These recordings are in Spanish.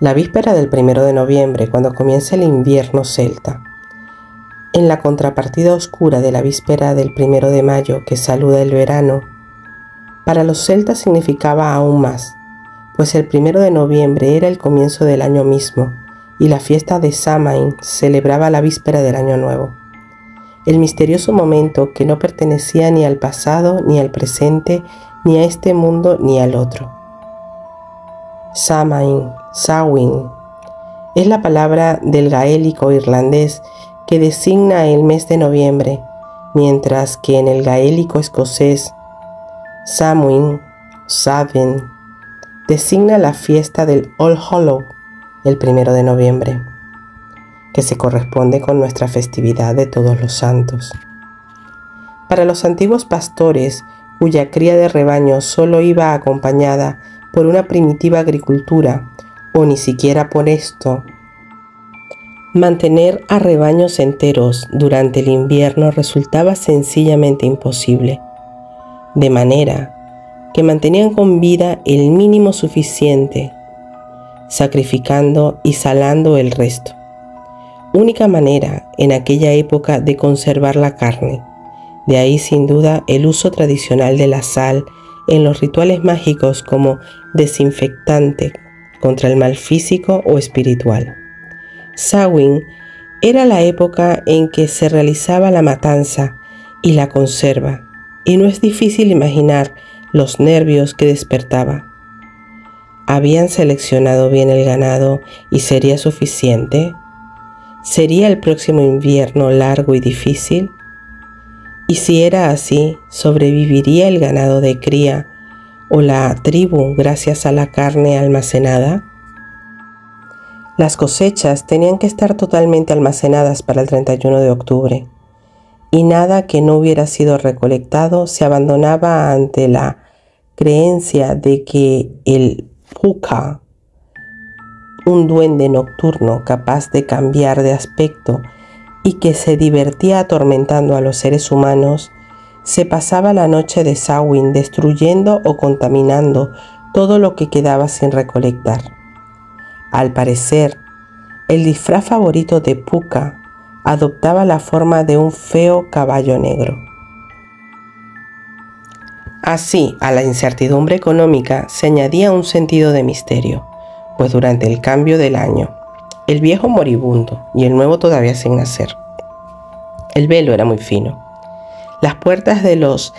la víspera del 1 de noviembre, cuando comienza el invierno celta. En la contrapartida oscura de la víspera del 1 de mayo, que saluda el verano, para los celtas significaba aún más, pues el 1 de noviembre era el comienzo del año mismo, y la fiesta de Samhain celebraba la víspera del año nuevo, el misterioso momento que no pertenecía ni al pasado, ni al presente, ni a este mundo, ni al otro. Samhain, Samhain, es la palabra del gaélico irlandés que designa el mes de noviembre, mientras que en el gaélico escocés, Samhain, Samhain, designa la fiesta del All Hallow, el 1 de noviembre, que se corresponde con nuestra festividad de Todos los Santos. Para los antiguos pastores, cuya cría de rebaños solo iba acompañada por una primitiva agricultura, o ni siquiera por esto, mantener a rebaños enteros durante el invierno resultaba sencillamente imposible, de manera que mantenían con vida el mínimo suficiente, sacrificando y salando el resto. Única manera en aquella época de conservar la carne. De ahí sin duda el uso tradicional de la sal en los rituales mágicos como desinfectante contra el mal físico o espiritual. Samhain era la época en que se realizaba la matanza y la conserva, y no es difícil imaginar los nervios que despertaba. ¿Habían seleccionado bien el ganado y sería suficiente? ¿Sería el próximo invierno largo y difícil? Y si era así, ¿sobreviviría el ganado de cría o la tribu gracias a la carne almacenada? Las cosechas tenían que estar totalmente almacenadas para el 31 de octubre, y nada que no hubiera sido recolectado se abandonaba ante la creencia de que el Puka, un duende nocturno capaz de cambiar de aspecto y que se divertía atormentando a los seres humanos, se pasaba la noche de Samhain destruyendo o contaminando todo lo que quedaba sin recolectar. Al parecer, el disfraz favorito de Puka adoptaba la forma de un feo caballo negro. Así, a la incertidumbre económica se añadía un sentido de misterio, pues durante el cambio del año, el viejo moribundo y el nuevo todavía sin nacer. El velo era muy fino. Las puertas de los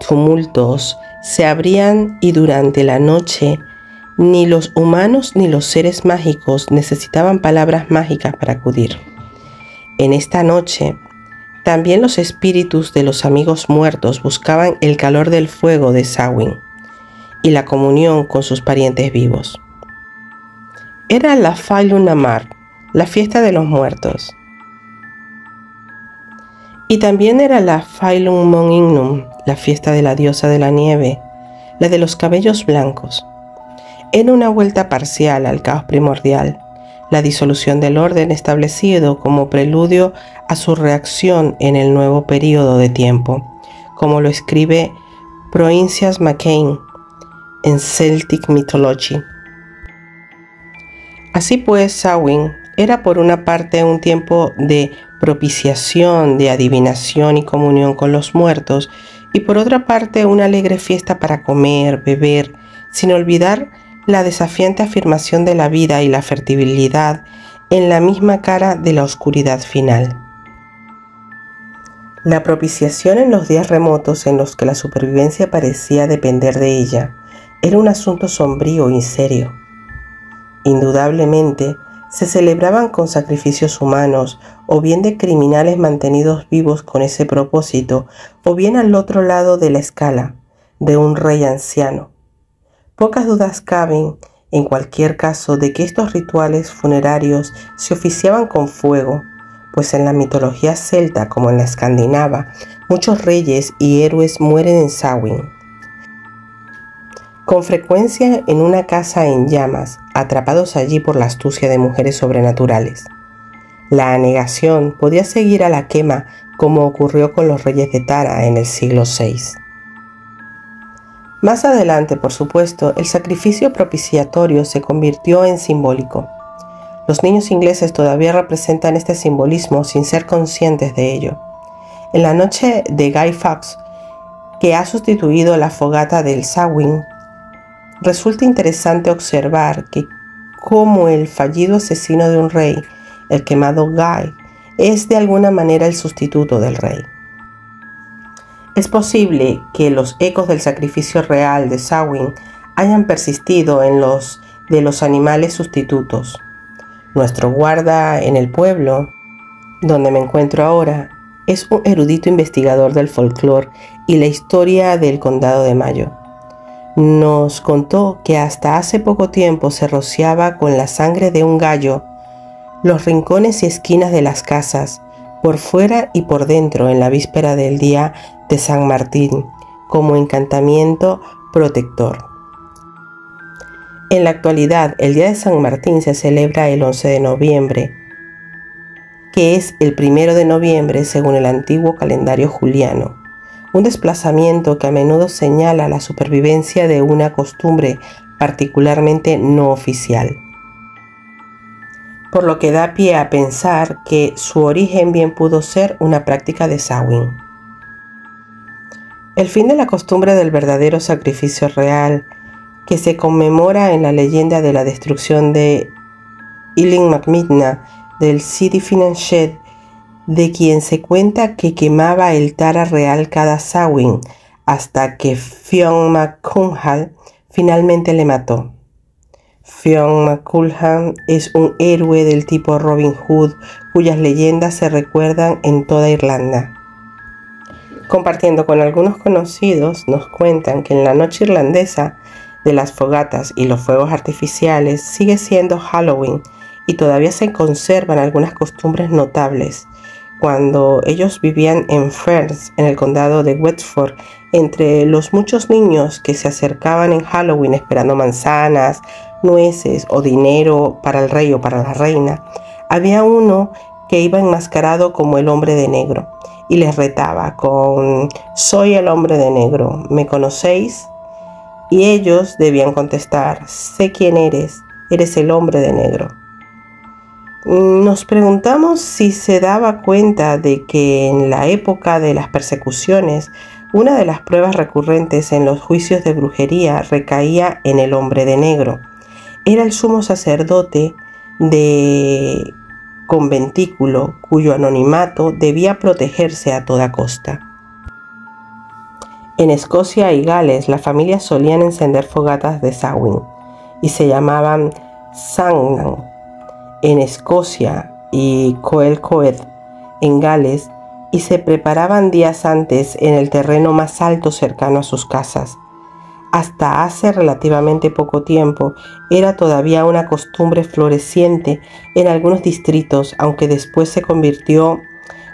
tumultos se abrían y durante la noche ni los humanos ni los seres mágicos necesitaban palabras mágicas para acudir. En esta noche, también los espíritus de los amigos muertos buscaban el calor del fuego de Samhain y la comunión con sus parientes vivos. Era la Failun Namar, la fiesta de los muertos. Y también era la Failun Moningnum, la fiesta de la diosa de la nieve, la de los cabellos blancos. Era una vuelta parcial al caos primordial, la disolución del orden establecido como preludio a su reacción en el nuevo período de tiempo, como lo escribe Proincias MacCain en Celtic Mythology. Así pues, Samhain era por una parte un tiempo de propiciación, de adivinación y comunión con los muertos, y por otra parte una alegre fiesta para comer, beber, sin olvidar la desafiante afirmación de la vida y la fertilidad en la misma cara de la oscuridad final. La propiciación en los días remotos en los que la supervivencia parecía depender de ella era un asunto sombrío y serio. Indudablemente, se celebraban con sacrificios humanos, o bien de criminales mantenidos vivos con ese propósito, o bien al otro lado de la escala, de un rey anciano. Pocas dudas caben, en cualquier caso, de que estos rituales funerarios se oficiaban con fuego, pues en la mitología celta como en la escandinava, muchos reyes y héroes mueren en Samhain. Con frecuencia en una casa en llamas, atrapados allí por la astucia de mujeres sobrenaturales. La anegación podía seguir a la quema como ocurrió con los reyes de Tara en el siglo VI. Más adelante, por supuesto, el sacrificio propiciatorio se convirtió en simbólico. Los niños ingleses todavía representan este simbolismo sin ser conscientes de ello. En la noche de Guy Fawkes, que ha sustituido la fogata del Samhain, resulta interesante observar que como el fallido asesino de un rey, el quemado Guy, es de alguna manera el sustituto del rey. Es posible que los ecos del sacrificio real de Samhain hayan persistido en los de los animales sustitutos. Nuestro guarda en el pueblo, donde me encuentro ahora, es un erudito investigador del folclore y la historia del condado de Mayo. Nos contó que hasta hace poco tiempo se rociaba con la sangre de un gallo los rincones y esquinas de las casas, por fuera y por dentro, en la víspera del día de San Martín, como encantamiento protector. En la actualidad, el día de San Martín se celebra el 11 de noviembre, que es el 1 de noviembre según el antiguo calendario juliano, un desplazamiento que a menudo señala la supervivencia de una costumbre particularmente no oficial, por lo que da pie a pensar que su origen bien pudo ser una práctica de Samhain. El fin de la costumbre del verdadero sacrificio real, que se conmemora en la leyenda de la destrucción de Ilin Macmidna del City Financier, de quien se cuenta que quemaba el Tara real cada Samhain hasta que Fionn mac Cumhal finalmente le mató. Fionn mac Cumhal es un héroe del tipo Robin Hood cuyas leyendas se recuerdan en toda Irlanda. Compartiendo con algunos conocidos, nos cuentan que en la noche irlandesa de las fogatas y los fuegos artificiales sigue siendo Halloween y todavía se conservan algunas costumbres notables. Cuando ellos vivían en Ferns, en el condado de Wexford, entre los muchos niños que se acercaban en Halloween esperando manzanas, nueces o dinero para el rey o para la reina, había uno que iba enmascarado como el hombre de negro y les retaba con «Soy el hombre de negro, ¿me conocéis?». Y ellos debían contestar «Sé quién eres el hombre de negro». Nos preguntamos si se daba cuenta de que en la época de las persecuciones, una de las pruebas recurrentes en los juicios de brujería recaía en el hombre de negro. Era el sumo sacerdote de conventículo cuyo anonimato debía protegerse a toda costa. En Escocia y Gales las familias solían encender fogatas de Samhain y se llamaban Samhain en Escocia y Coel Coed en Gales, y se preparaban días antes en el terreno más alto cercano a sus casas. Hasta hace relativamente poco tiempo era todavía una costumbre floreciente en algunos distritos, aunque después se convirtió,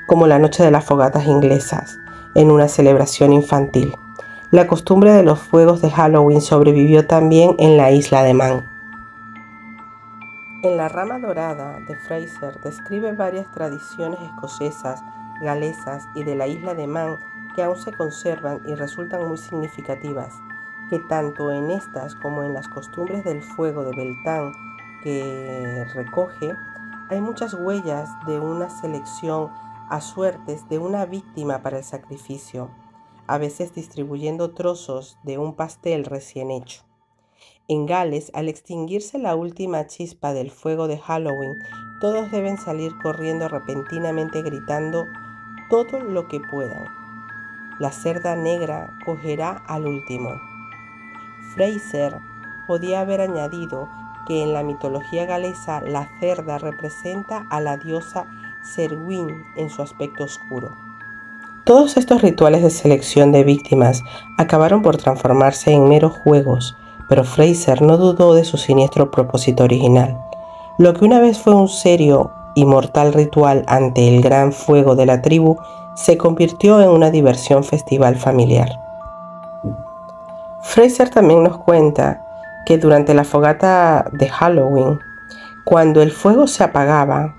como la noche de las fogatas inglesas, en una celebración infantil. La costumbre de los fuegos de Halloween sobrevivió también en la isla de Man. En La rama dorada de Fraser describe varias tradiciones escocesas, galesas y de la isla de Man que aún se conservan y resultan muy significativas, que tanto en estas como en las costumbres del fuego de Beltane que recoge, hay muchas huellas de una selección a suertes de una víctima para el sacrificio, a veces distribuyendo trozos de un pastel recién hecho. En Gales, al extinguirse la última chispa del fuego de Halloween, todos deben salir corriendo repentinamente gritando todo lo que puedan. La cerda negra cogerá al último. Fraser podía haber añadido que en la mitología galesa la cerda representa a la diosa Cerwyn en su aspecto oscuro. Todos estos rituales de selección de víctimas acabaron por transformarse en meros juegos, pero Fraser no dudó de su siniestro propósito original. Lo que una vez fue un serio y mortal ritual ante el gran fuego de la tribu se convirtió en una diversión festival familiar. Fraser también nos cuenta que durante la fogata de Halloween, cuando el fuego se apagaba,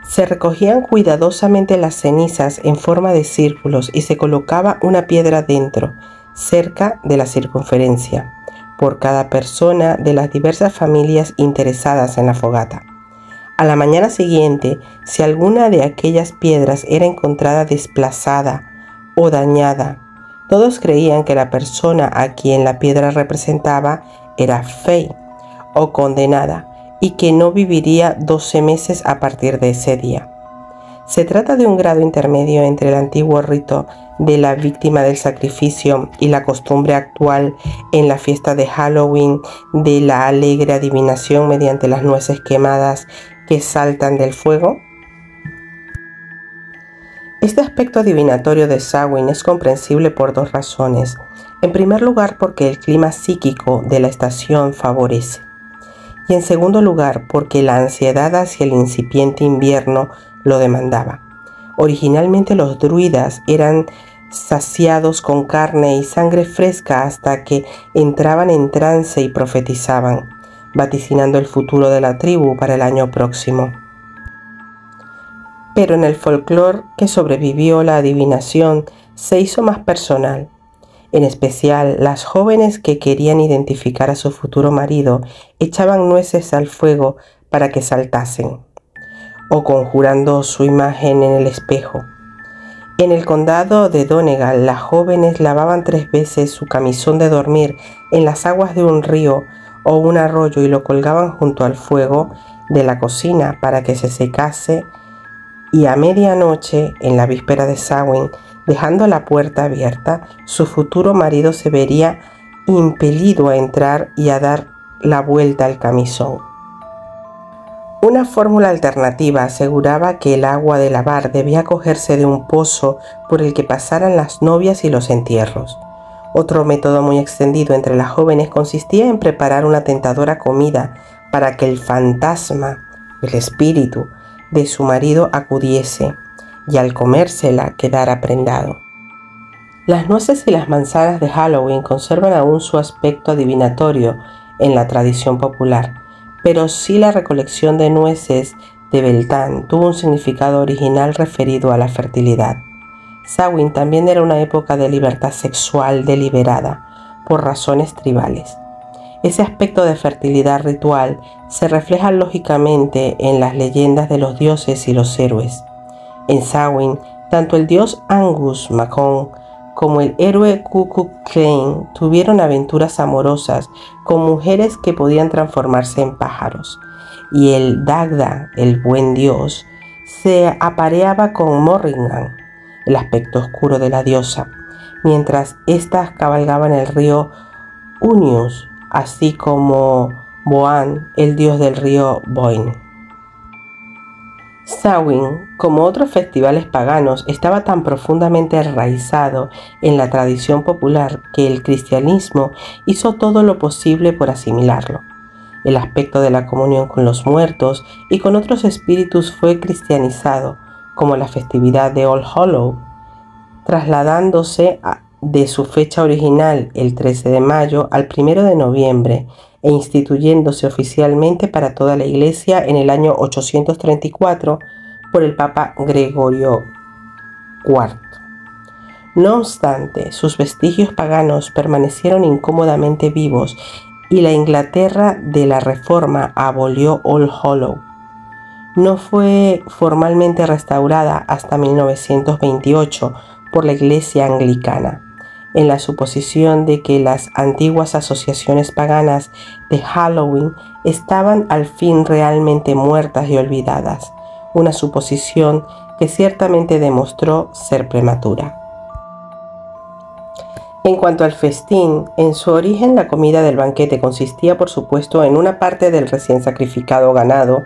se recogían cuidadosamente las cenizas en forma de círculos y se colocaba una piedra dentro. cerca de la circunferencia, por cada persona de las diversas familias interesadas en la fogata. A la mañana siguiente, si alguna de aquellas piedras era encontrada desplazada o dañada, todos creían que la persona a quien la piedra representaba era fey o condenada y que no viviría 12 meses a partir de ese día. Se trata de un grado intermedio entre el antiguo rito de la víctima del sacrificio y la costumbre actual en la fiesta de Halloween de la alegre adivinación mediante las nueces quemadas que saltan del fuego. Este aspecto adivinatorio de Samhain es comprensible por dos razones. En primer lugar, porque el clima psíquico de la estación favorece. Y en segundo lugar, porque la ansiedad hacia el incipiente invierno lo demandaba. Originalmente los druidas eran saciados con carne y sangre fresca hasta que entraban en trance y profetizaban, vaticinando el futuro de la tribu para el año próximo. Pero en el folclore que sobrevivió la adivinación se hizo más personal. En especial, las jóvenes que querían identificar a su futuro marido echaban nueces al fuego para que saltasen, o conjurando su imagen en el espejo. En el condado de Donegal, las jóvenes lavaban 3 veces su camisón de dormir en las aguas de un río o un arroyo y lo colgaban junto al fuego de la cocina para que se secase, y a medianoche, en la víspera de Samhain, dejando la puerta abierta, su futuro marido se vería impelido a entrar y a dar la vuelta al camisón. Una fórmula alternativa aseguraba que el agua de lavar debía cogerse de un pozo por el que pasaran las novias y los entierros. Otro método muy extendido entre las jóvenes consistía en preparar una tentadora comida para que el fantasma, el espíritu, de su marido acudiese y al comérsela quedara prendado. Las nueces y las manzanas de Halloween conservan aún su aspecto adivinatorio en la tradición popular, pero sí la recolección de nueces de Beltane tuvo un significado original referido a la fertilidad. Samhain también era una época de libertad sexual deliberada por razones tribales. Ese aspecto de fertilidad ritual se refleja lógicamente en las leyendas de los dioses y los héroes. En Samhain, tanto el dios Angus Macon como el héroe Ku Klux Klan tuvieron aventuras amorosas con mujeres que podían transformarse en pájaros, y el Dagda, el buen dios, se apareaba con Morrigan, el aspecto oscuro de la diosa, mientras éstas cabalgaban el río Unius, así como Boan, el dios del río Boyne. Samhain, como otros festivales paganos, estaba tan profundamente enraizado en la tradición popular que el cristianismo hizo todo lo posible por asimilarlo. El aspecto de la comunión con los muertos y con otros espíritus fue cristianizado, como la festividad de All Hallows, trasladándose de su fecha original, el 13 de mayo, al 1 de noviembre, e instituyéndose oficialmente para toda la Iglesia en el año 834 por el Papa Gregorio IV. No obstante, sus vestigios paganos permanecieron incómodamente vivos y la Inglaterra de la Reforma abolió All Hallows. No fue formalmente restaurada hasta 1928 por la Iglesia anglicana, en la suposición de que las antiguas asociaciones paganas de Halloween estaban al fin realmente muertas y olvidadas, una suposición que ciertamente demostró ser prematura. En cuanto al festín, en su origen la comida del banquete consistía por supuesto en una parte del recién sacrificado ganado,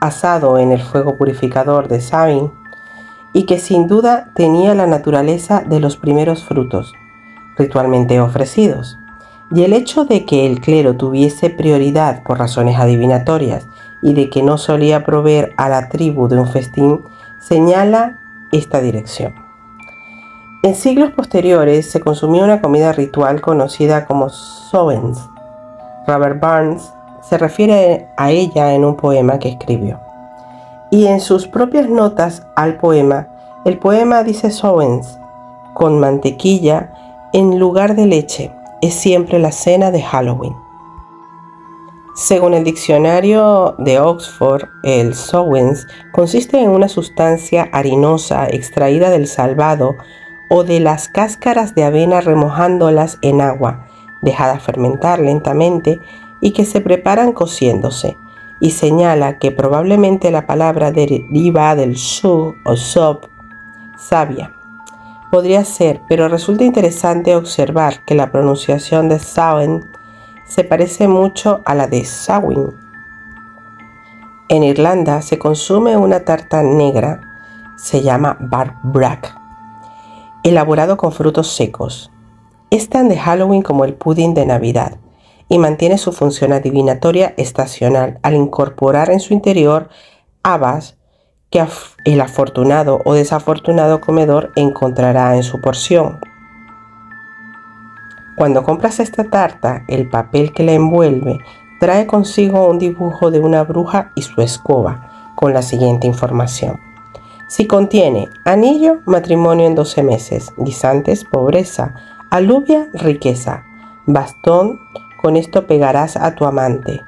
asado en el fuego purificador de Samhain, y que sin duda tenía la naturaleza de los primeros frutos, ritualmente ofrecidos, y el hecho de que el clero tuviese prioridad por razones adivinatorias y de que no solía proveer a la tribu de un festín señala esta dirección. En siglos posteriores se consumía una comida ritual conocida como Samhain. Robert Burns se refiere a ella en un poema que escribió, y en sus propias notas al poema, el poema dice Samhain con mantequilla en lugar de leche. Es siempre la cena de Halloween. Según el diccionario de Oxford, el Samhain consiste en una sustancia harinosa extraída del salvado o de las cáscaras de avena remojándolas en agua, dejadas fermentar lentamente y que se preparan cociéndose, y señala que probablemente la palabra deriva del shug o sop, savia. Podría ser, pero resulta interesante observar que la pronunciación de Samhain se parece mucho a la de Samhain. En Irlanda se consume una tarta negra, se llama barbrack, elaborado con frutos secos. Es tan de Halloween como el pudding de Navidad y mantiene su función adivinatoria estacional al incorporar en su interior habas que el afortunado o desafortunado comedor encontrará en su porción. Cuando compras esta tarta, el papel que la envuelve trae consigo un dibujo de una bruja y su escoba, con la siguiente información. Si contiene anillo, matrimonio en 12 meses, guisantes, pobreza, alubia, riqueza, bastón, con esto pegarás a tu amante,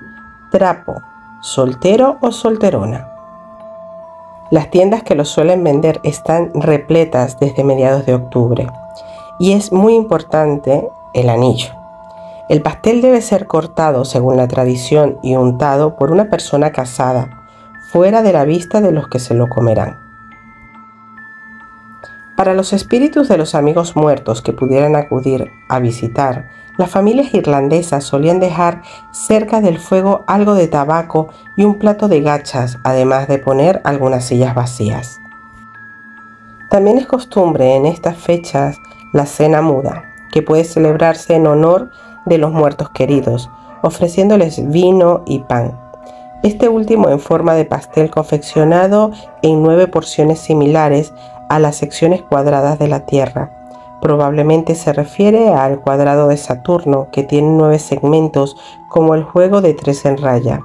trapo, soltero o solterona. Las tiendas que lo suelen vender están repletas desde mediados de octubre y es muy importante el anillo. El pastel debe ser cortado según la tradición y untado por una persona casada, fuera de la vista de los que se lo comerán. Para los espíritus de los amigos muertos que pudieran acudir a visitar, las familias irlandesas solían dejar cerca del fuego algo de tabaco y un plato de gachas, además de poner algunas sillas vacías. También es costumbre en estas fechas la cena muda, que puede celebrarse en honor de los muertos queridos, ofreciéndoles vino y pan. Este último en forma de pastel confeccionado en 9 porciones similares a las secciones cuadradas de la Tierra. Probablemente se refiere al cuadrado de Saturno, que tiene 9 segmentos como el juego de 3 en raya.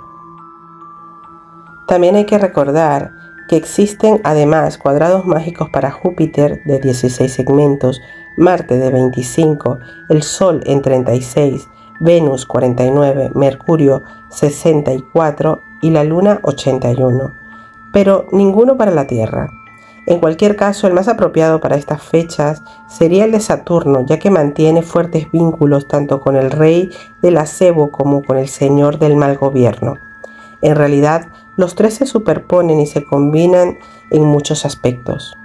También hay que recordar que existen además cuadrados mágicos para Júpiter de 16 segmentos, Marte de 25, el Sol en 36, Venus 49, Mercurio 64 y la Luna 81, pero ninguno para la Tierra. En cualquier caso, el más apropiado para estas fechas sería el de Saturno, ya que mantiene fuertes vínculos tanto con el rey del acebo como con el señor del mal gobierno. En realidad, los tres se superponen y se combinan en muchos aspectos.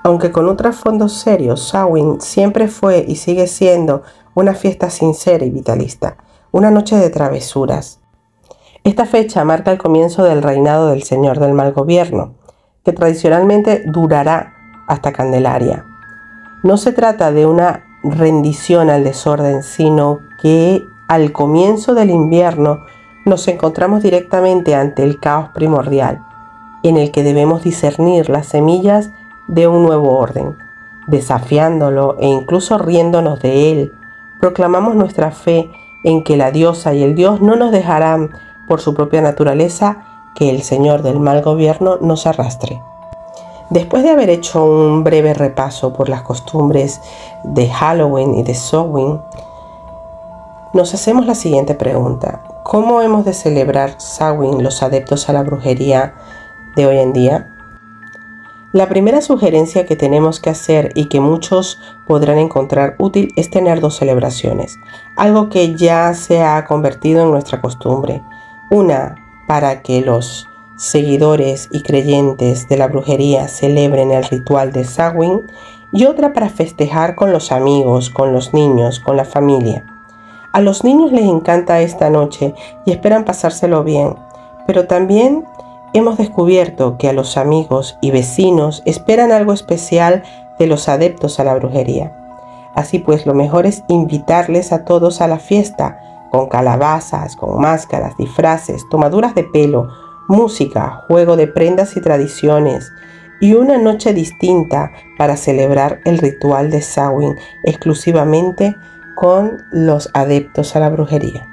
Aunque con un trasfondo serio, Samhain siempre fue y sigue siendo una fiesta sincera y vitalista, una noche de travesuras. Esta fecha marca el comienzo del reinado del señor del mal gobierno, que tradicionalmente durará hasta Candelaria. No se trata de una rendición al desorden, sino que al comienzo del invierno nos encontramos directamente ante el caos primordial, en el que debemos discernir las semillas de un nuevo orden. Desafiándolo e incluso riéndonos de él, proclamamos nuestra fe en que la diosa y el dios no nos dejarán por su propia naturaleza que el señor del mal gobierno nos arrastre. Después de haber hecho un breve repaso por las costumbres de Halloween y de Samhain, nos hacemos la siguiente pregunta: ¿cómo hemos de celebrar Samhain los adeptos a la brujería de hoy en día? La primera sugerencia que tenemos que hacer y que muchos podrán encontrar útil es tener 2 celebraciones, algo que ya se ha convertido en nuestra costumbre. Una para que los seguidores y creyentes de la brujería celebren el ritual de Samhain y otra para festejar con los amigos, con los niños, con la familia. A los niños les encanta esta noche y esperan pasárselo bien, pero también hemos descubierto que a los amigos y vecinos esperan algo especial de los adeptos a la brujería. Así pues, lo mejor es invitarles a todos a la fiesta, con calabazas, con máscaras, disfraces, tomaduras de pelo, música, juego de prendas y tradiciones, y una noche distinta para celebrar el ritual de Samhain exclusivamente con los adeptos a la brujería.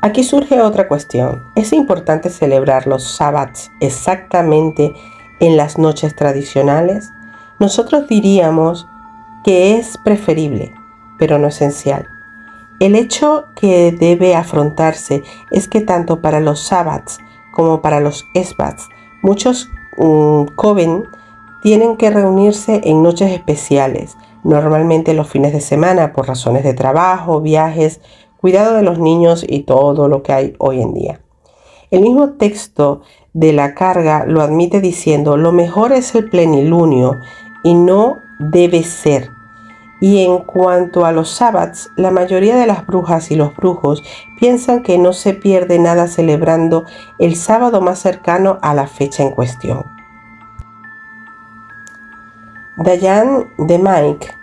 Aquí surge otra cuestión. ¿Es importante celebrar los sabbats exactamente en las noches tradicionales? Nosotros diríamos que es preferible, pero no esencial. El hecho que debe afrontarse es que tanto para los sabbats como para los esbats, muchos coven tienen que reunirse en noches especiales, normalmente los fines de semana por razones de trabajo, viajes, cuidado de los niños y todo lo que hay hoy en día. El mismo texto de la carga lo admite diciendo: lo mejor es el plenilunio y no debe ser. Y en cuanto a los sabbats, la mayoría de las brujas y los brujos piensan que no se pierde nada celebrando el sábado más cercano a la fecha en cuestión. Diane DeMike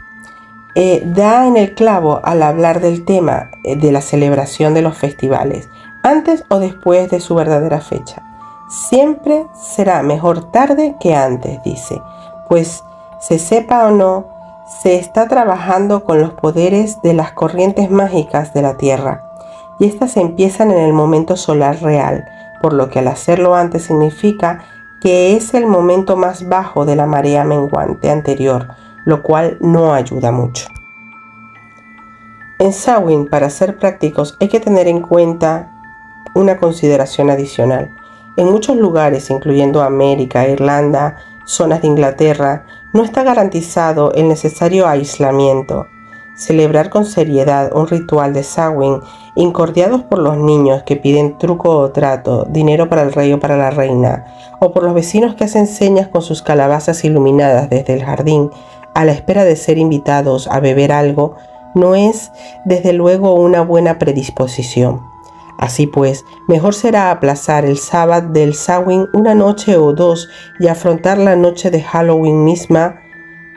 da en el clavo al hablar del tema de la celebración de los festivales, antes o después de su verdadera fecha. Siempre será mejor tarde que antes, dice, pues se sepa o no, se está trabajando con los poderes de las corrientes mágicas de la Tierra, y estas empiezan en el momento solar real, por lo que al hacerlo antes significa que es el momento más bajo de la marea menguante anterior, lo cual no ayuda mucho. En Samhain, para ser prácticos, hay que tener en cuenta una consideración adicional. En muchos lugares, incluyendo América, Irlanda, zonas de Inglaterra, no está garantizado el necesario aislamiento. Celebrar con seriedad un ritual de Samhain, incordiados por los niños que piden truco o trato, dinero para el rey o para la reina, o por los vecinos que hacen señas con sus calabazas iluminadas desde el jardín, a la espera de ser invitados a beber algo, no es, desde luego, una buena predisposición. Así pues, mejor será aplazar el sábado del Samhain una noche o dos y afrontar la noche de Halloween misma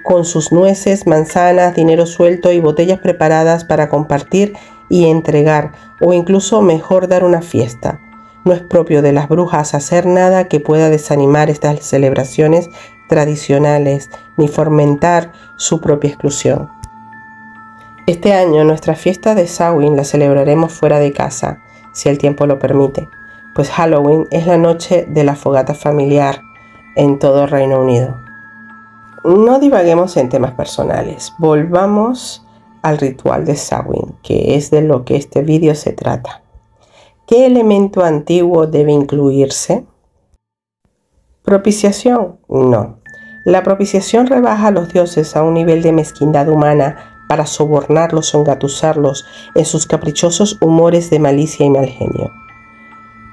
con sus nueces, manzanas, dinero suelto y botellas preparadas para compartir y entregar, o incluso mejor dar una fiesta. No es propio de las brujas hacer nada que pueda desanimar estas celebraciones tradicionales ni fomentar su propia exclusión. Este año nuestra fiesta de Samhain la celebraremos fuera de casa, si el tiempo lo permite, pues Halloween es la noche de la fogata familiar en todo Reino Unido. No divaguemos en temas personales, volvamos al ritual de Samhain, que es de lo que este vídeo se trata. ¿Qué elemento antiguo debe incluirse? ¿Propiciación? No. La propiciación rebaja a los dioses a un nivel de mezquindad humana para sobornarlos o engatusarlos en sus caprichosos humores de malicia y mal genio.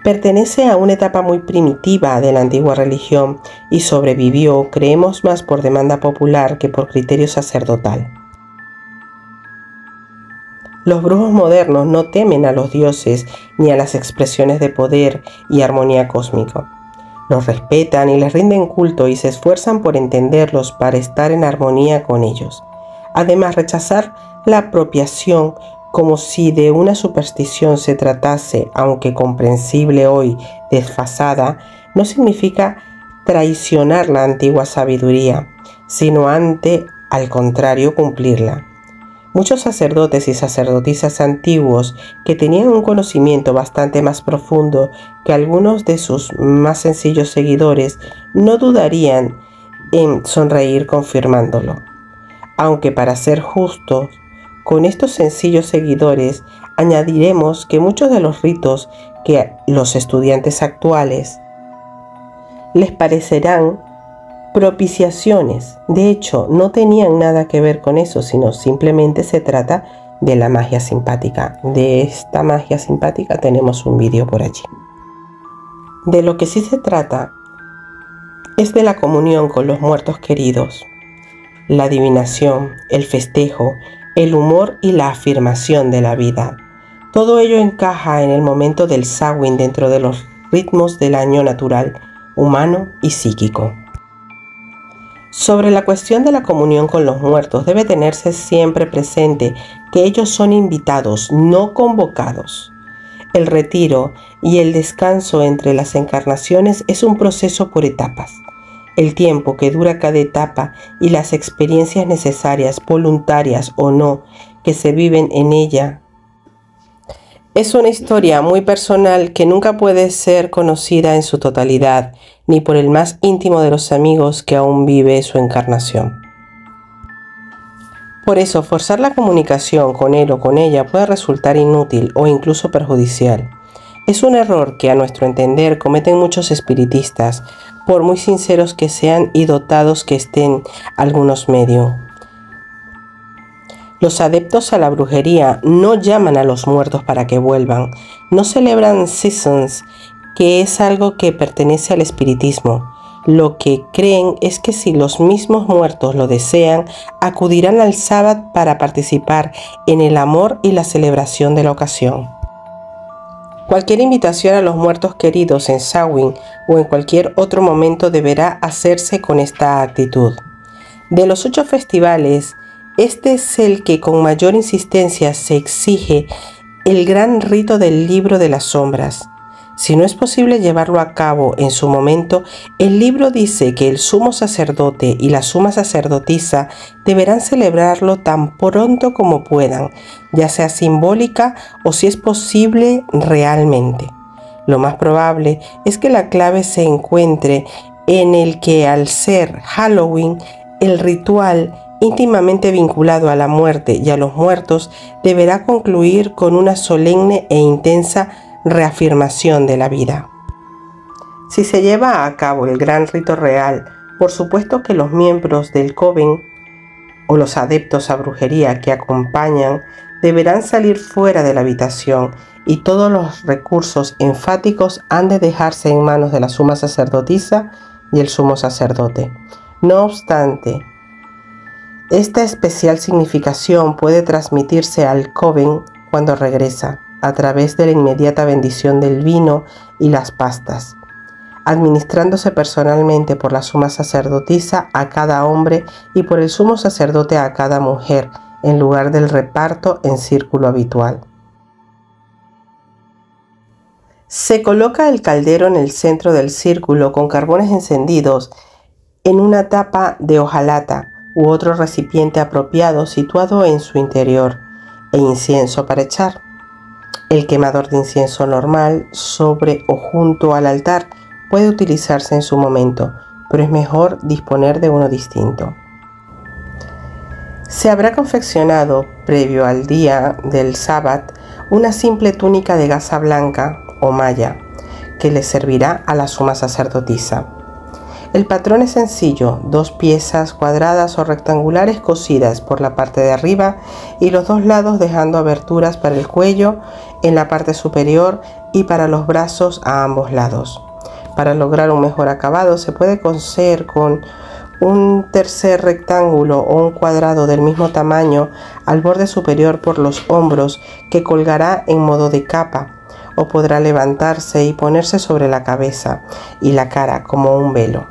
Pertenece a una etapa muy primitiva de la antigua religión y sobrevivió, creemos, más por demanda popular que por criterio sacerdotal. Los brujos modernos no temen a los dioses ni a las expresiones de poder y armonía cósmico. Los respetan y les rinden culto y se esfuerzan por entenderlos para estar en armonía con ellos. Además, rechazar la apropiación como si de una superstición se tratase, aunque comprensible hoy, desfasada, no significa traicionar la antigua sabiduría, sino al contrario, cumplirla. Muchos sacerdotes y sacerdotisas antiguos que tenían un conocimiento bastante más profundo que algunos de sus más sencillos seguidores no dudarían en sonreír confirmándolo. Aunque para ser justos, con estos sencillos seguidores añadiremos que muchos de los ritos que los estudiantes actuales les parecerán propiciaciones, de hecho no tenían nada que ver con eso, sino simplemente se trata de la magia simpática. De esta magia simpática tenemos un vídeo por allí. De lo que sí se trata es de la comunión con los muertos queridos, la adivinación, el festejo, el humor y la afirmación de la vida. Todo ello encaja en el momento del Samhain dentro de los ritmos del año natural, humano y psíquico. Sobre la cuestión de la comunión con los muertos, debe tenerse siempre presente que ellos son invitados, no convocados. El retiro y el descanso entre las encarnaciones es un proceso por etapas. El tiempo que dura cada etapa y las experiencias necesarias, voluntarias o no, que se viven en ella, es una historia muy personal que nunca puede ser conocida en su totalidad, ni por el más íntimo de los amigos que aún vive su encarnación. Por eso, forzar la comunicación con él o con ella puede resultar inútil o incluso perjudicial. Es un error que a nuestro entender cometen muchos espiritistas, por muy sinceros que sean y dotados que estén algunos medios. Los adeptos a la brujería no llaman a los muertos para que vuelvan, no celebran seasons, que es algo que pertenece al espiritismo. Lo que creen es que si los mismos muertos lo desean, acudirán al sábado para participar en el amor y la celebración de la ocasión. Cualquier invitación a los muertos queridos en Samhain o en cualquier otro momento deberá hacerse con esta actitud. De los 8 festivales, este es el que con mayor insistencia se exige el gran rito del libro de las sombras. Si no es posible llevarlo a cabo en su momento, el libro dice que el sumo sacerdote y la suma sacerdotisa deberán celebrarlo tan pronto como puedan, ya sea simbólica o si es posible realmente. Lo más probable es que la clave se encuentre en el que al ser Halloween, el ritual íntimamente vinculado a la muerte y a los muertos deberá concluir con una solemne e intensa reafirmación de la vida. Si se lleva a cabo el gran rito real, por supuesto que los miembros del coven o los adeptos a brujería que acompañan deberán salir fuera de la habitación y todos los recursos enfáticos han de dejarse en manos de la suma sacerdotisa y el sumo sacerdote. No obstante, esta especial significación puede transmitirse al coven cuando regresa, a través de la inmediata bendición del vino y las pastas, administrándose personalmente por la suma sacerdotisa a cada hombre y por el sumo sacerdote a cada mujer, en lugar del reparto en círculo habitual. Se coloca el caldero en el centro del círculo con carbones encendidos en una tapa de hojalata u otro recipiente apropiado situado en su interior, e incienso para echar. El quemador de incienso normal sobre o junto al altar puede utilizarse en su momento, pero es mejor disponer de uno distinto. Se habrá confeccionado, previo al día del sábado, una simple túnica de gasa blanca o malla, que le servirá a la suma sacerdotisa. El patrón es sencillo, 2 piezas cuadradas o rectangulares cosidas por la parte de arriba y los 2 lados dejando aberturas para el cuello en la parte superior y para los brazos a ambos lados. Para lograr un mejor acabado se puede coser con un tercer rectángulo o un cuadrado del mismo tamaño al borde superior por los hombros que colgará en modo de capa, o podrá levantarse y ponerse sobre la cabeza y la cara como un velo.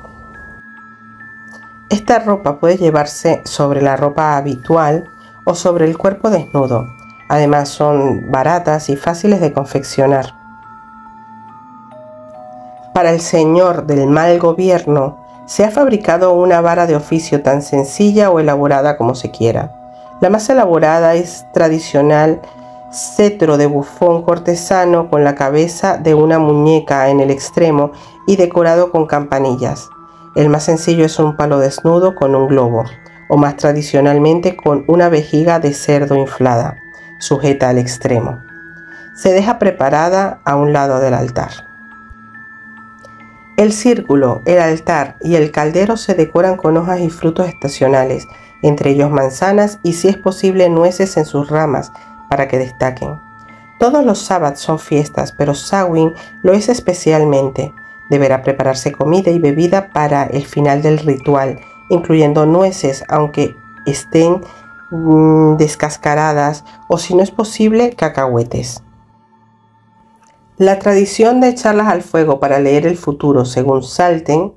Esta ropa puede llevarse sobre la ropa habitual o sobre el cuerpo desnudo. Además son baratas y fáciles de confeccionar. Para el señor del mal gobierno se ha fabricado una vara de oficio tan sencilla o elaborada como se quiera. La más elaborada es tradicional cetro de bufón cortesano con la cabeza de una muñeca en el extremo y decorado con campanillas. El más sencillo es un palo desnudo con un globo, o más tradicionalmente con una vejiga de cerdo inflada, sujeta al extremo. Se deja preparada a un lado del altar. El círculo, el altar y el caldero se decoran con hojas y frutos estacionales, entre ellos manzanas y, si es posible, nueces en sus ramas para que destaquen. Todos los sábados son fiestas, pero Samhain lo es especialmente. Deberá prepararse comida y bebida para el final del ritual, incluyendo nueces, aunque estén descascaradas, o si no es posible, cacahuetes. La tradición de echarlas al fuego para leer el futuro, según Salten,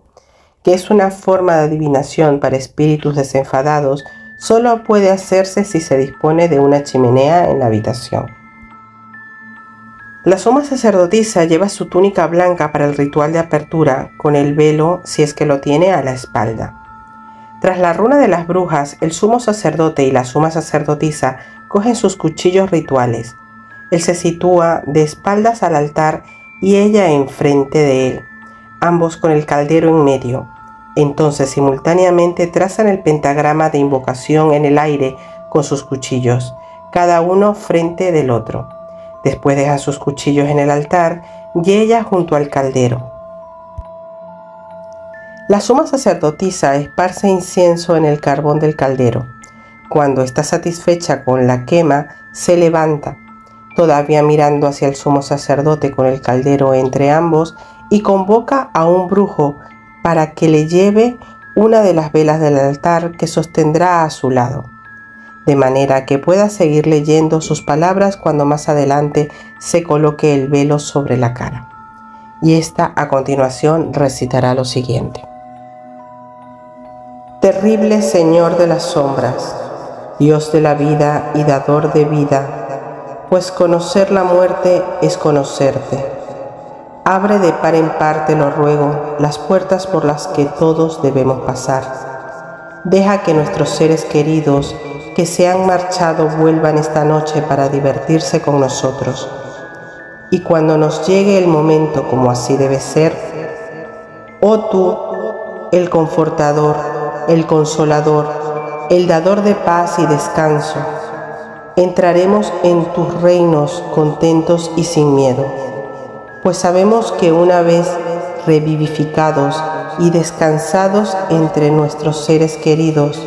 que es una forma de adivinación para espíritus desenfadados, solo puede hacerse si se dispone de una chimenea en la habitación. La suma sacerdotisa lleva su túnica blanca para el ritual de apertura, con el velo, si es que lo tiene, a la espalda. Tras la runa de las brujas, el sumo sacerdote y la suma sacerdotisa cogen sus cuchillos rituales. Él se sitúa de espaldas al altar y ella enfrente de él, ambos con el caldero en medio. Entonces simultáneamente trazan el pentagrama de invocación en el aire con sus cuchillos, cada uno frente del otro. Después dejan sus cuchillos en el altar y ella junto al caldero. La suma sacerdotisa esparce incienso en el carbón del caldero. Cuando está satisfecha con la quema, se levanta, todavía mirando hacia el sumo sacerdote con el caldero entre ambos, y convoca a un brujo para que le lleve una de las velas del altar que sostendrá a su lado, de manera que pueda seguir leyendo sus palabras cuando más adelante se coloque el velo sobre la cara. Y esta a continuación recitará lo siguiente. Terrible Señor de las sombras, Dios de la vida y dador de vida, pues conocer la muerte es conocerte. Abre de par en par, te lo ruego, las puertas por las que todos debemos pasar. Deja que nuestros seres queridos que se han marchado vuelvan esta noche para divertirse con nosotros. Y cuando nos llegue el momento, como así debe ser, oh tú, el confortador, el consolador, el dador de paz y descanso, entraremos en tus reinos contentos y sin miedo, pues sabemos que una vez revivificados y descansados entre nuestros seres queridos,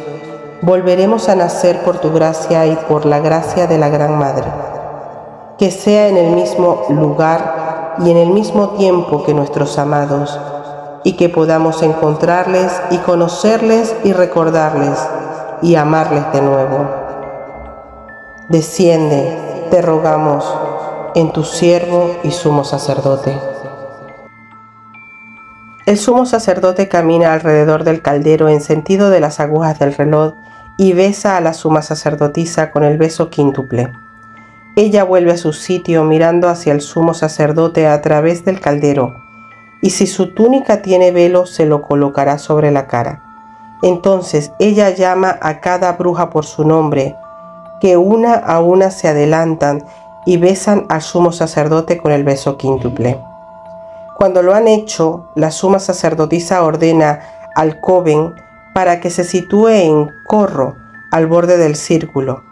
volveremos a nacer por tu gracia y por la gracia de la Gran Madre, que sea en el mismo lugar y en el mismo tiempo que nuestros amados, y que podamos encontrarles y conocerles y recordarles y amarles de nuevo. Desciende, te rogamos, en tu siervo y sumo sacerdote. El sumo sacerdote camina alrededor del caldero en sentido de las agujas del reloj y besa a la suma sacerdotisa con el beso quíntuple. Ella vuelve a su sitio mirando hacia el sumo sacerdote a través del caldero, y si su túnica tiene velo se lo colocará sobre la cara. Entonces ella llama a cada bruja por su nombre, que una a una se adelantan y besan al sumo sacerdote con el beso quíntuple. Cuando lo han hecho, la suma sacerdotisa ordena al coven para que se sitúe en corro al borde del círculo,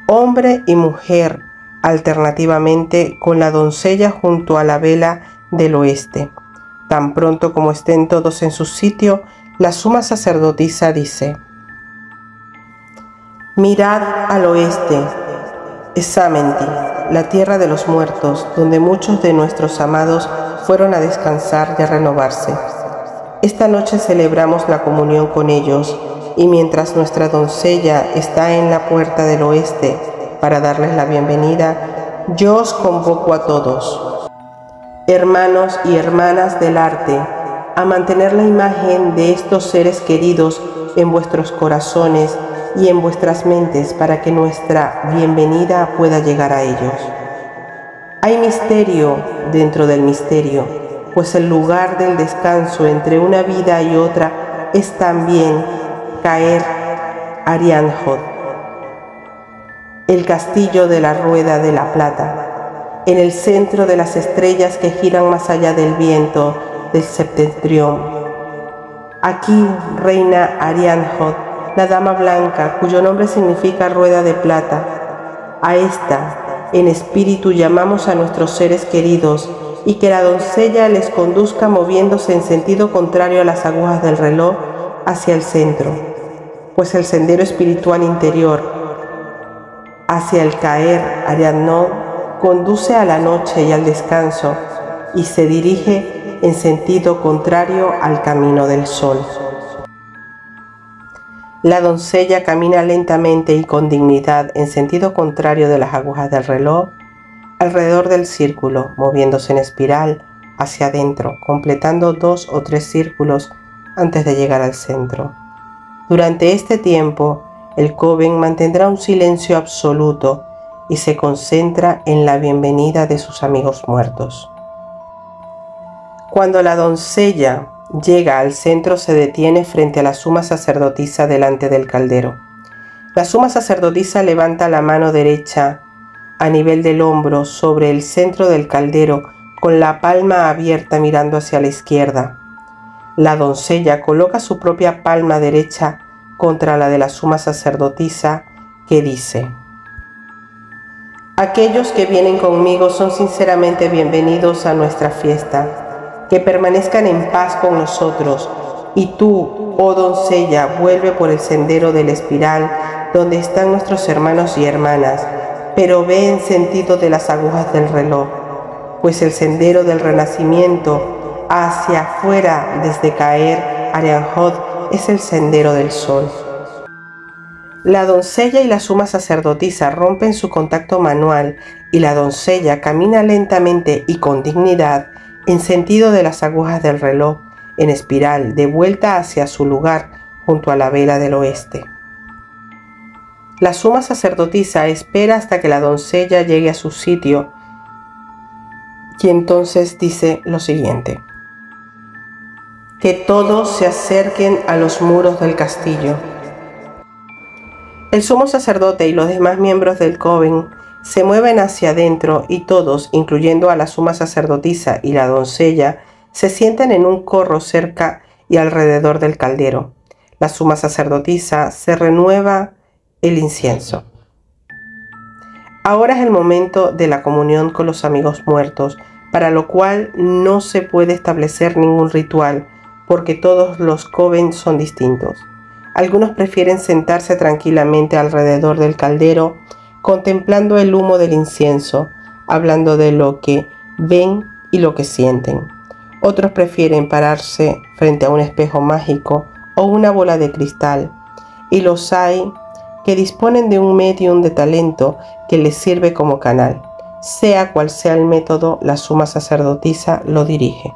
hombre y mujer alternativamente, con la doncella junto a la vela del oeste. Tan pronto como estén todos en su sitio, la suma sacerdotisa dice: mirad al oeste, Esamenti, la tierra de los muertos, donde muchos de nuestros amados fueron a descansar y a renovarse. Esta noche celebramos la comunión con ellos, y mientras nuestra doncella está en la puerta del oeste para darles la bienvenida, yo os convoco a todos, hermanos y hermanas del arte, a mantener la imagen de estos seres queridos en vuestros corazones y en vuestras mentes para que nuestra bienvenida pueda llegar a ellos. Hay misterio dentro del misterio, pues el lugar del descanso entre una vida y otra es también Caer Arianhod, el castillo de la rueda de la plata, en el centro de las estrellas que giran más allá del viento del septentrión. Aquí reina Arianhod, la dama blanca, cuyo nombre significa rueda de plata. A esta, en espíritu, llamamos a nuestros seres queridos, y que la doncella les conduzca moviéndose en sentido contrario a las agujas del reloj hacia el centro, pues el sendero espiritual interior hacia el Caer Arianhod conduce a la noche y al descanso, y se dirige en sentido contrario al camino del sol. La doncella camina lentamente y con dignidad en sentido contrario de las agujas del reloj alrededor del círculo, moviéndose en espiral hacia adentro, completando 2 o 3 círculos antes de llegar al centro. Durante este tiempo, el coven mantendrá un silencio absoluto y se concentra en la bienvenida de sus amigos muertos. Cuando la doncella llega al centro, se detiene frente a la suma sacerdotisa delante del caldero. La suma sacerdotisa levanta la mano derecha a nivel del hombro sobre el centro del caldero, con la palma abierta mirando hacia la izquierda. La doncella coloca su propia palma derecha contra la de la suma sacerdotisa, que dice: aquellos que vienen conmigo son sinceramente bienvenidos a nuestra fiesta, que permanezcan en paz con nosotros, y tú, oh doncella, vuelve por el sendero del espiral, donde están nuestros hermanos y hermanas, pero ve en sentido de las agujas del reloj, pues el sendero del renacimiento hacia afuera desde Caer Arianhod es el sendero del sol. La doncella y la suma sacerdotisa rompen su contacto manual y la doncella camina lentamente y con dignidad en sentido de las agujas del reloj, en espiral, de vuelta hacia su lugar junto a la vela del oeste. La suma sacerdotisa espera hasta que la doncella llegue a su sitio y entonces dice lo siguiente: que todos se acerquen a los muros del castillo. El sumo sacerdote y los demás miembros del coven se mueven hacia adentro y todos, incluyendo a la suma sacerdotisa y la doncella, se sientan en un corro cerca y alrededor del caldero. La suma sacerdotisa se renueva el incienso. Ahora es el momento de la comunión con los amigos muertos, para lo cual no se puede establecer ningún ritual, porque todos los coven son distintos. Algunos prefieren sentarse tranquilamente alrededor del caldero, contemplando el humo del incienso, hablando de lo que ven y lo que sienten. Otros prefieren pararse frente a un espejo mágico o una bola de cristal, y los hay que disponen de un medium de talento que les sirve como canal. Sea cual sea el método, la suma sacerdotisa lo dirige.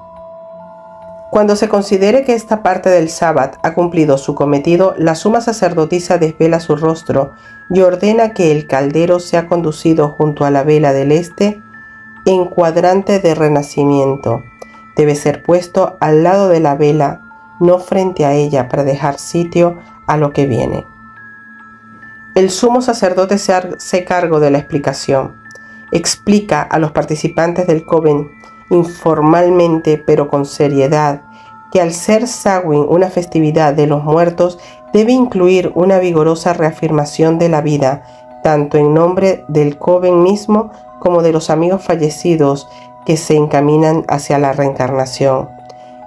Cuando se considere que esta parte del sábado ha cumplido su cometido, la suma sacerdotisa desvela su rostro y ordena que el caldero sea conducido junto a la vela del este en cuadrante de renacimiento. Debe ser puesto al lado de la vela, no frente a ella, para dejar sitio a lo que viene. El sumo sacerdote se hace cargo de la explicación. Explica a los participantes del coven informalmente pero con seriedad que al ser Samhain una festividad de los muertos debe incluir una vigorosa reafirmación de la vida, tanto en nombre del coven mismo como de los amigos fallecidos que se encaminan hacia la reencarnación.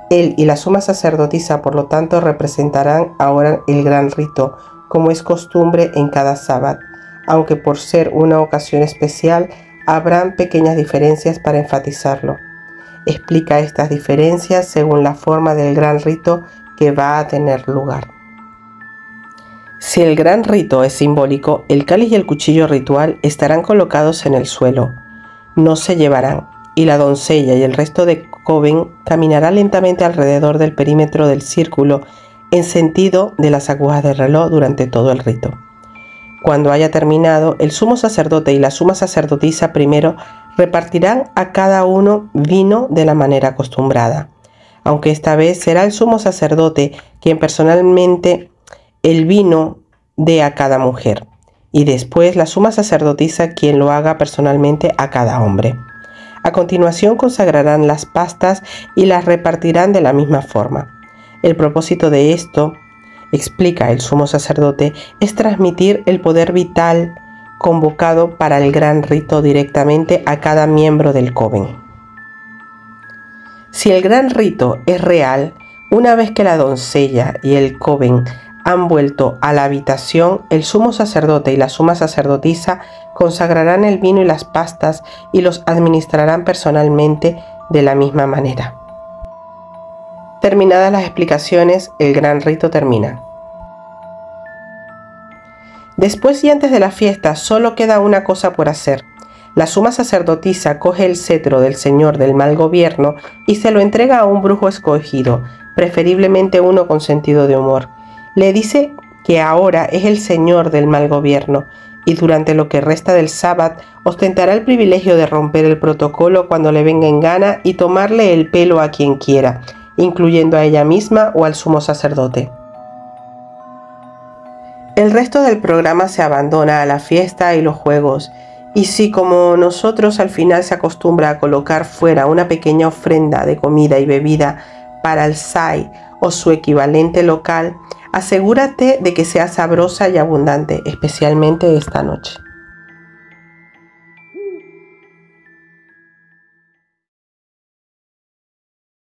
Él y la suma sacerdotisa, por lo tanto, representarán ahora el gran rito, como es costumbre en cada sábado, aunque por ser una ocasión especial habrán pequeñas diferencias para enfatizarlo. Explica estas diferencias según la forma del gran rito que va a tener lugar. Si el gran rito es simbólico, el cáliz y el cuchillo ritual estarán colocados en el suelo. No se llevarán, y la doncella y el resto de coven caminará lentamente alrededor del perímetro del círculo en sentido de las agujas del reloj durante todo el rito. Cuando haya terminado, el sumo sacerdote y la suma sacerdotisa primero repartirán a cada uno vino de la manera acostumbrada, aunque esta vez será el sumo sacerdote quien personalmente el vino dé a cada mujer, y después la suma sacerdotisa quien lo haga personalmente a cada hombre. A continuación consagrarán las pastas y las repartirán de la misma forma. El propósito de esto, explica el sumo sacerdote, es transmitir el poder vital convocado para el gran rito directamente a cada miembro del coven. Si el gran rito es real, una vez que la doncella y el coven han vuelto a la habitación, el sumo sacerdote y la suma sacerdotisa consagrarán el vino y las pastas y los administrarán personalmente de la misma manera. Terminadas las explicaciones, el gran rito termina. Después y antes de la fiesta solo queda una cosa por hacer. La suma sacerdotisa coge el cetro del señor del mal gobierno y se lo entrega a un brujo escogido, preferiblemente uno con sentido de humor. Le dice que ahora es el señor del mal gobierno y durante lo que resta del sábado ostentará el privilegio de romper el protocolo cuando le venga en gana y tomarle el pelo a quien quiera, incluyendo a ella misma o al sumo sacerdote. El resto del programa se abandona a la fiesta y los juegos, y si como nosotros al final se acostumbra a colocar fuera una pequeña ofrenda de comida y bebida para el Sai o su equivalente local, Asegúrate de que sea sabrosa y abundante, especialmente esta noche.